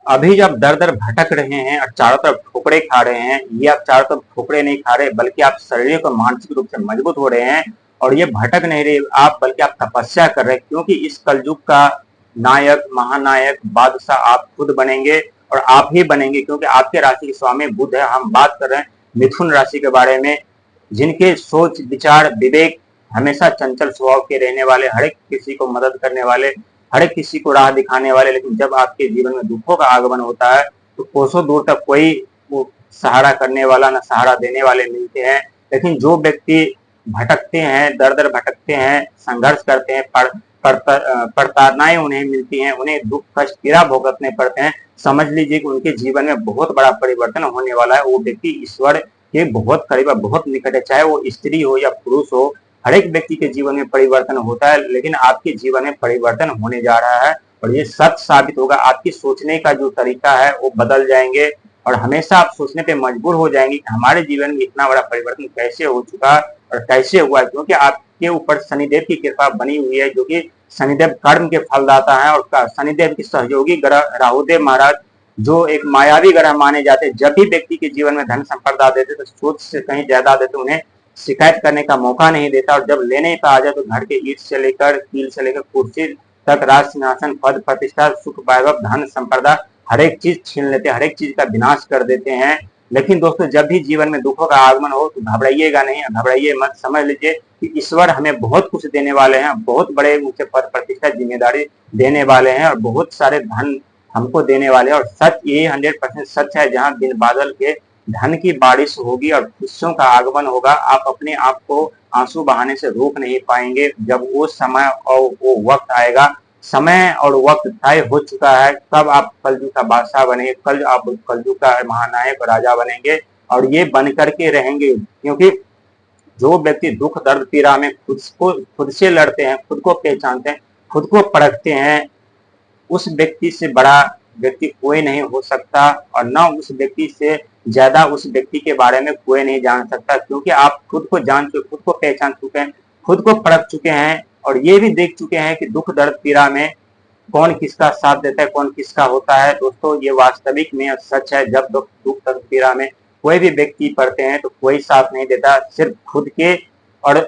अभी जब दर दर भटक रहे हैं और चारों तरफ ठोकरे खा रहे हैं, ये आप चारों तरफ ठोकरे नहीं खा रहे, बल्कि आप शारीरिक और मानसिक रूप से मजबूत हो रहे हैं। और ये भटक नहीं रहे आप, बल्कि आप तपस्या कर रहे हैं, क्योंकि इस कलयुग का नायक, महानायक, बादशाह आप खुद बनेंगे। और आप ही बनेंगे, क्योंकि आपके राशि के स्वामी बुध है। हम बात कर रहे हैं मिथुन राशि के बारे में, जिनके सोच, विचार, विवेक हमेशा चंचल स्वभाव के रहने वाले, हर एक किसी को मदद करने वाले, हर एक किसी को राह दिखाने वाले। लेकिन जब आपके जीवन में दुखों का आगमन होता है, तो कोसों दूर तक कोई वो सहारा करने वाला, न सहारा देने वाले मिलते हैं। लेकिन जो व्यक्ति भटकते हैं, दर दर भटकते हैं, संघर्ष करते हैं, प्रताड़नाएं उन्हें मिलती हैं, उन्हें दुख, कष्ट, पीड़ा भुगतने पड़ते हैं, समझ लीजिए कि उनके जीवन में बहुत बड़ा परिवर्तन होने वाला है। वो व्यक्ति ईश्वर के बहुत करीब, बहुत निकट है, चाहे वो स्त्री हो या पुरुष हो। हर एक व्यक्ति के जीवन में परिवर्तन होता है, लेकिन आपके जीवन में परिवर्तन होने जा रहा है और ये सच साबित होगा। आपकी सोचने का जो तरीका है वो बदल जाएंगे और हमेशा आप सोचने पे मजबूर हो जाएंगे कि हमारे जीवन में इतना बड़ा परिवर्तन कैसे हो चुका और कैसे हुआ है। क्योंकि आपके ऊपर शनिदेव की कृपा बनी हुई है, जो कि शनिदेव कर्म के फलदाता है। और शनिदेव की सहयोगी ग्रह राहुदेव महाराज, जो एक मायावी ग्रह माने जाते हैं, जब भी व्यक्ति के जीवन में धन संपदा देते तो सोच से कहीं ज्यादा देते, उन्हें शिकायत करने का मौका नहीं देता। और जब लेने का आ जाए तो घर के ईट से लेकर कील से लेकर कुर्सी तक, राज सिंहासन, पद प्रतिष्ठा, सुख, वैभव, धन संपदा, हर एक चीज छीन लेते हैं, हर एक चीज का विनाश कर देते हैं। लेकिन दोस्तों, जब भी जीवन में दुखों का आगमन हो तो घबराइएगा नहीं, घबराइए मत। समझ लीजिए कि ईश्वर हमें बहुत कुछ देने वाले हैं, बहुत बड़े मुझे पद प्रतिष्ठा, जिम्मेदारी देने वाले हैं और बहुत सारे धन हमको देने वाले हैं। और सच ये 100% सच है, जहां बिन बादल के धन की बारिश होगी और खुशियों का आगमन होगा, आप अपने आप को आंसू बहाने से रोक नहीं पाएंगे। जब वो समय और वो वक्त आएगा, समय और वक्त तय हो चुका है, तब आप कलयुग का बादशाह बनेंगे, कल आप कलयुग का महानायक राजा बनेंगे और ये बन करके रहेंगे। क्योंकि जो व्यक्ति दुख, दर्द, पीड़ा में खुद से लड़ते हैं, खुद को पहचानते हैं, खुद को परखते हैं, उस व्यक्ति से बड़ा व्यक्ति कोई नहीं हो सकता और न उस व्यक्ति से ज्यादा उस व्यक्ति के बारे में कोई नहीं जान सकता। क्योंकि आप खुद को जान चुके, खुद को पहचान चुके हैं, खुद को परख चुके हैं और ये भी देख चुके हैं कि दुख, दर्द, पीड़ा में कौन किसका साथ देता है, कौन किसका होता है। दोस्तों, ये वास्तविक में सच है। जब दुख, दर्द, पीड़ा में कोई भी व्यक्ति पड़ते हैं तो कोई साथ नहीं देता, सिर्फ खुद के और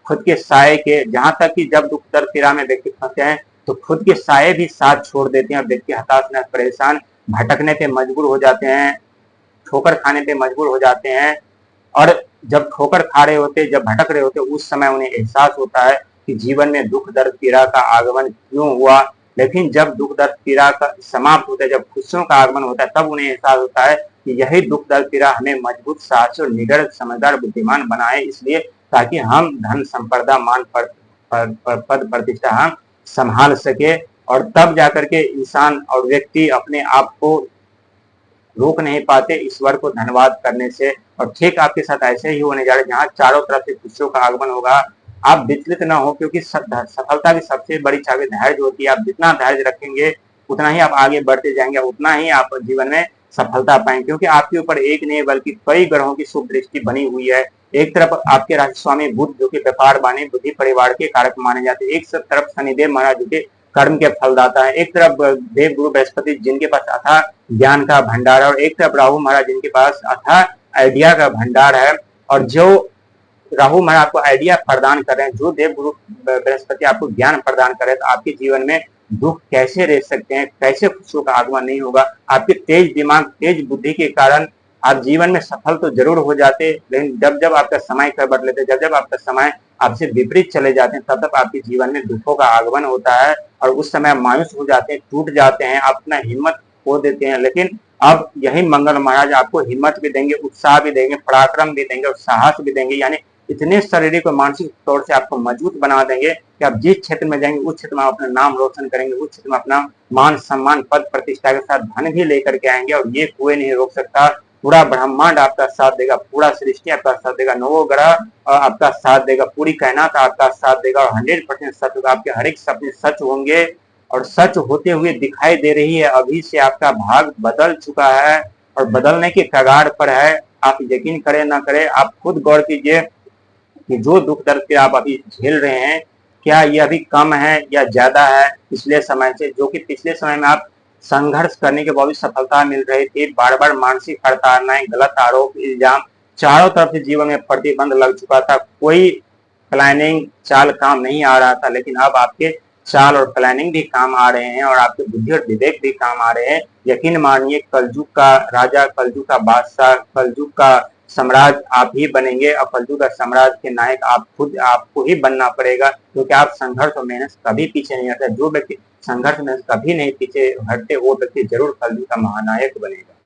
खुद के साये के। जहां तक कि जब दुख, दर्द, पीड़ा में व्यक्ति फंसते हैं तो खुद के साये भी साथ छोड़ देते हैं, व्यक्ति हताश, परेशान, भटकने पे मजबूर हो जाते हैं, ठोकर खाने पे मजबूर हो जाते हैं। और जब ठोकर खा रहे होते, जब भटक रहे होते, उस समय उन्हें एहसास होता है कि जीवन में दुख, दर्द, पीड़ा का आगमन क्यों हुआ। लेकिन जब दुख, दर्द, पीड़ा का समाप्त होता है, जब खुशियों का आगमन होता है, तब उन्हें एहसास होता है कि यही दुख, दर्द, पीड़ा हमें मजबूत, साहसी और निडर, समझदार, बुद्धिमान बनाए, इसलिए ताकि हम धन संपदा, मान, पद प्रतिष्ठा हम संभाल सके। और तब जाकर के इंसान और व्यक्ति अपने आप को रोक नहीं पाते ईश्वर को धन्यवाद करने से। और ठीक आपके साथ ऐसे ही होने जा रहा है, जहां चारों तरफ से खुशियों का आगमन होगा। आप विचलित ना हो, क्योंकि सफलता की सबसे बड़ी चाबी धैर्य होती है। आप जितना धैर्य रखेंगे उतना ही आप आगे बढ़ते जाएंगे, उतना ही आप जीवन में सफलता पाएंगे। क्योंकि आपके ऊपर एक नहीं बल्कि कई ग्रहों की शुभ दृष्टि बनी हुई है। एक तरफ आपके राशि स्वामी बुध, जो कि व्यापार, वाणी, बुद्धि, परिवार के कारक माने जाते हैं। एक तरफ शनिदेव महाराज, जो कि कर्म के फलदाता है। एक तरफ देव गुरु बृहस्पति, जिनके पास अथा ज्ञान का भंडार है। और एक तरफ राहु महाराज, जिनके पास अथा आइडिया का भंडार है। और जो राहु महाराज आपको आइडिया प्रदान कर रहे हैं, जो देव गुरु बृहस्पति आपको ज्ञान प्रदान कर रहे हैं, तो आपके जीवन में दुख कैसे रह सकते हैं, कैसे खुशियों का आगमन नहीं होगा। आपके तेज दिमाग, तेज बुद्धि के कारण आप जीवन में सफल तो जरूर हो जाते, लेकिन जब जब आपका समय कर लेते, जब जब आपका समय आपसे विपरीत चले जाते हैं, तब तब आपके जीवन में दुखों का आगमन होता है और उस समय मायूस हो जाते हैं, टूट जाते हैं, आप अपना हिम्मत खो देते हैं। लेकिन अब यही मंगल महाराज आपको हिम्मत भी देंगे, उत्साह भी देंगे, पराक्रम भी देंगे और साहस भी देंगे। यानी इतने शारीरिक और मानसिक तौर से आपको मजबूत बना देंगे कि आप जिस क्षेत्र में जाएंगे उस क्षेत्र में अपना नाम रोशन करेंगे, उस क्षेत्र में अपना मान, सम्मान, पद प्रतिष्ठा के साथ धन भी लेकर के आएंगे और ये कोई नहीं रोक सकता। पूरा ब्रह्मांड आपका साथ देगा, पूरा सृष्टि आपका साथ देगा, नवोग्रह आपका साथ देगा, पूरी कायनात आपका साथ देगा और 100% सच होगा। आपके हर एक सपने सच होंगे और सच होते हुए दिखाई दे रही है। अभी से आपका भाग बदल चुका है और बदलने के कगार पर है। आप यकीन करें ना करें, आप खुद गौर कीजिए कि जो दुख दर्द के आप अभी झेल रहे हैं, क्या ये अभी कम है या ज्यादा है पिछले समय से। जो कि पिछले समय में आप संघर्ष करने के बावजूद सफलता मिल रही थी, बार बार मानसिक हड़तालें, गलत आरोप, इल्जाम, चारों तरफ से जीवन में प्रतिबंध लग चुका था, कोई प्लानिंग चाल काम नहीं आ रहा था। लेकिन अब आपके चाल और प्लानिंग भी काम आ रहे हैं और आपके बुद्धि और विवेक भी काम आ रहे हैं। यकीन मानिए, कलयुग का राजा, कलयुग का बादशाह, कलयुग का सम्राट आप ही बनेंगे और कलयुग का सम्राट के नायक आप खुद, आपको ही बनना पड़ेगा, क्योंकि आप संघर्ष और मेहनत कभी पीछे नहीं हटते। जो व्यक्ति संघर्ष में कभी नहीं पीछे हटते, वो व्यक्ति जरूर कलयुग का महानायक बनेगा।